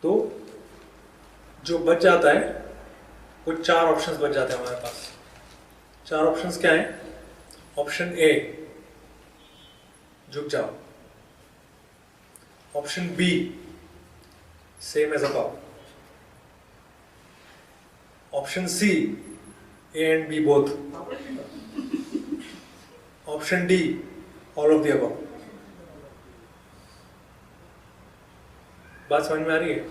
तो जो बच जाता है वो 4 ऑप्शंस बच जाते हैं हमारे पास। 4 ऑप्शंस क्या हैं? ऑप्शन ए, झुक जाओ। Option B, same as above. Option C, A and B both. Option D, all of the above. बात समझ में आ रही है?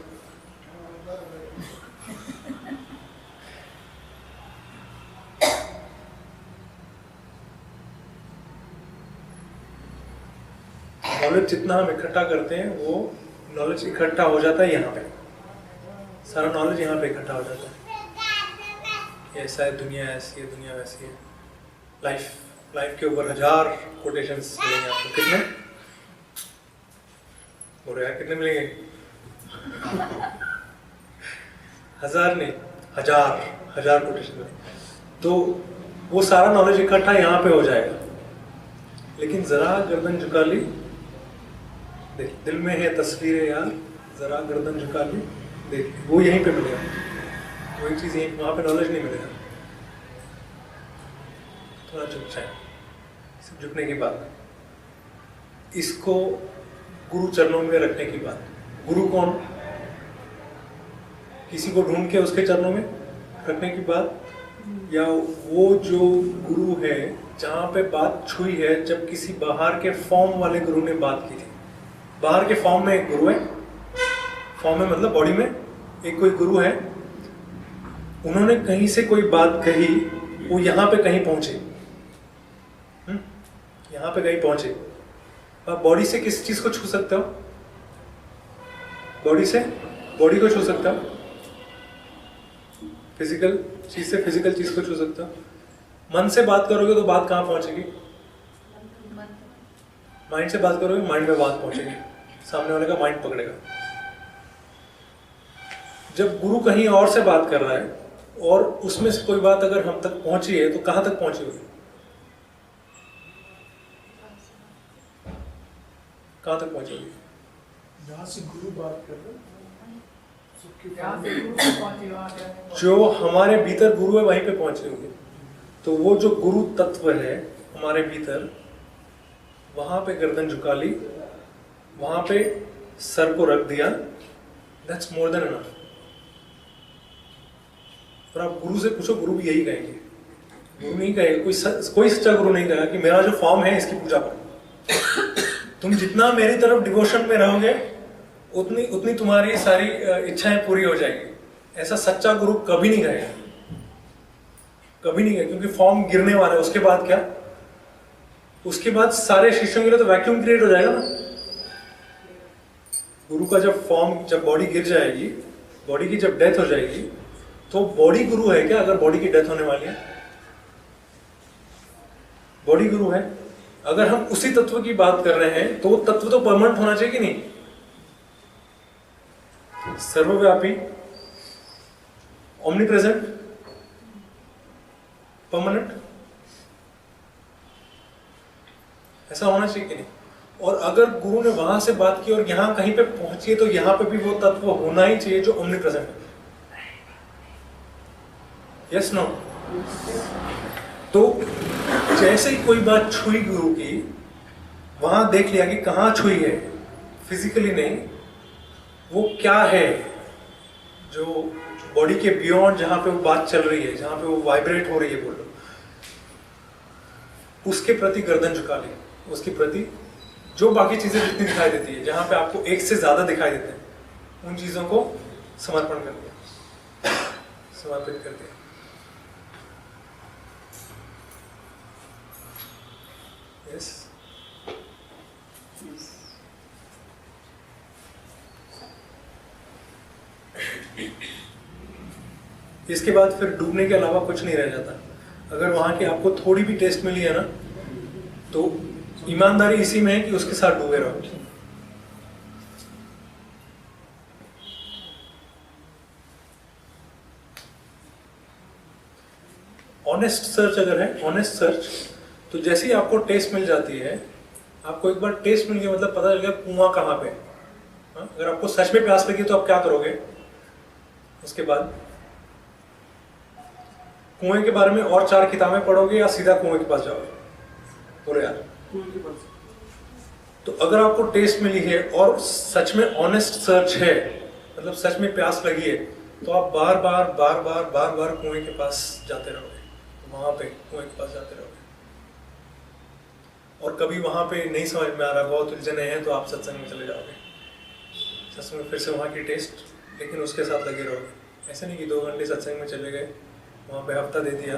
नॉलेज जितना हम इकट्ठा करते हैं वो नॉलेज इकट्ठा हो जाता है यहाँ पे, सारा नॉलेज यहाँ पे इकट्ठा हो जाता है। ऐसा है, दुनिया ऐसी है, दुनिया वैसी है। लाइफ के ऊपर 1000 कोटेशंस मिलेंगे आपको। कितने बोल रहे हैं? कितने मिलेंगे? 1000 नहीं, 1000 कोटेशन मिलेंगे। तो वो सारा नॉलेज इकट्ठा यहाँ पे हो जाएगा। लेकिन जरा गर्दन झुका ली, देख दिल में है तस्वीरें यार, जरा गर्दन झुका ली, देख वो यहीं पे मिलेगा। वही चीज यहीं, वहां पे नॉलेज नहीं मिलेगा। थोड़ा झुक जाए, सिर्फ झुकने की बात। इसको गुरु चरणों में रखने की बात। गुरु कौन? किसी को ढूंढ के उसके चरणों में रखने की बात, या वो जो गुरु है जहां पे बात छुई है जब किसी बाहर के फॉर्म वाले गुरु ने बात की थी। बाहर के फॉर्म में एक गुरु है, फॉर्म में मतलब बॉडी में एक कोई गुरु है, उन्होंने कहीं से कोई बात कही, वो यहाँ पे कहीं पहुंचे, यहाँ पे कहीं पहुंचे। आप बॉडी से किस चीज को छू सकते हो? बॉडी से बॉडी को छू सकते हो, फिजिकल चीज से फिजिकल चीज को छू सकते हो। मन से बात करोगे तो बात कहाँ पहुंचेगी? माइंड से बात करोगे, माइंड में बात पहुंचेगी, सामने वाले का माइंड पकड़ेगा। जब गुरु कहीं और से बात कर रहा है और उसमें से कोई बात अगर हम तक पहुंची है तो कहां तक पहुंची होगी? कहां तक पहुंची होगी? जहां से गुरु बात कर रहे जो हमारे भीतर गुरु है वहीं पे पहुंचे होंगे। तो वो जो गुरु तत्व है हमारे भीतर, वहां पे गर्दन झुका ली, वहां पे सर को रख दिया, दैट्स मोर देन एनफ। और आप गुरु से पूछो, गुरु भी यही कहेंगे। गुरु नहीं कहेगा, कोई सच्चा गुरु नहीं कहेगा कि मेरा जो फॉर्म है इसकी पूजा करो। तुम जितना मेरी तरफ डिवोशन में रहोगे उतनी तुम्हारी सारी इच्छाएं पूरी हो जाएगी। ऐसा सच्चा गुरु कभी नहीं कहेगा, कभी नहीं कहेगा, क्योंकि फॉर्म गिरने वाला है। उसके बाद क्या? उसके बाद सारे शिष्यों के लिए तो वैक्यूम क्रिएट हो जाएगा ना। गुरु का जब फॉर्म, जब बॉडी गिर जाएगी, बॉडी की जब डेथ हो जाएगी, तो बॉडी गुरु है क्या? अगर बॉडी की डेथ होने वाली है, बॉडी गुरु है। अगर हम उसी तत्व की बात कर रहे हैं तो वो तत्व तो परमानेंट होना चाहिए कि नहीं? सर्वव्यापी, ओमनी प्रेजेंट, परमानेंट, ऐसा होना चाहिए कि नहीं? और अगर गुरु ने वहां से बात की और यहां कहीं पे पहुंची है तो यहां पे भी वो तत्व होना ही चाहिए जो ओमनी प्रेजेंट है। Yes no? तो जैसे ही कोई बात छुई गुरु की, वहां देख लिया कि कहां छुई है, फिजिकली नहीं, वो क्या है जो बॉडी के बियॉन्ड, जहां पे वो बात चल रही है, जहां पे वो वाइब्रेट हो रही है, बोलो, उसके प्रति गर्दन झुका ले। उसके प्रति जो बाकी चीजें जितनी दिखाई देती है, जहां पे आपको एक से ज्यादा दिखाई देते हैं, उन चीजों को समर्पण कर दिया, समर्पित कर दिया। यस, इसके बाद फिर डूबने के अलावा कुछ नहीं रह जाता। अगर वहां की आपको थोड़ी भी टेस्ट मिली है ना, तो ईमानदारी इसी में है कि उसके साथ डूबे रहो। ऑनेस्ट सर्च अगर है, ऑनेस्ट सर्च, तो जैसे ही आपको टेस्ट मिल जाती है, आपको एक बार टेस्ट मिल गया मतलब पता चल गया कुआं कहाँ पे। अगर अगर आपको सच में प्यास लगी तो आप क्या करोगे? उसके बाद कुएं के बारे में और 4 किताबें पढ़ोगे या सीधा कुएं के पास जाओगे? बोलो यार। कुएं के पास। तो अगर आपको टेस्ट मिली है और सच में ऑनेस्ट सर्च है, मतलब सच में प्यास लगी है, तो आप बार बार कुएं के पास जाते रहोगे, वहां पे कुएं के पास जाते रहोगे। और कभी वहां पे नहीं समझ में आ रहा, बहुत उलझने हैं, तो आप सत्संग में चले जाओगे, सत्संग में फिर से वहाँ की टेस्ट, लेकिन उसके साथ लगे रहोगे। ऐसे नहीं कि 2 घंटे सत्संग में चले गए, वहाँ पे हफ्ता दे दिया,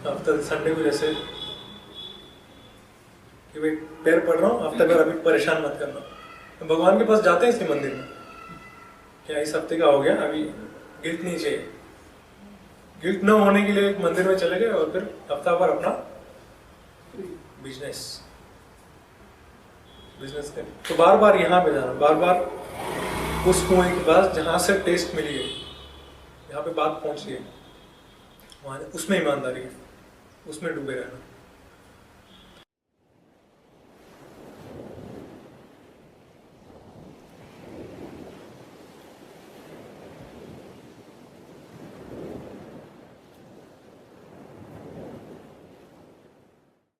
हफ्ता संडे को जैसे कि भाई पैर पड़ रहा हूँ, हफ्ते भर अभी परेशान मत करना। तो भगवान के पास जाते हैं इसलिए मंदिर में, क्या इस हफ्ते का हो गया, अभी गिल्ट नहीं चाहिए। गिल्ट न होने के लिए मंदिर में चले गए और फिर हफ्ता भर अपना बिजनेस करें। तो बार बार यहाँ पे जाना, बार बार उस कुएं के पास जहाँ से टेस्ट मिली है, यहाँ पे बात पहुंची है, वहाँ उसमें ईमानदारी है, उसमें डूबे रहना।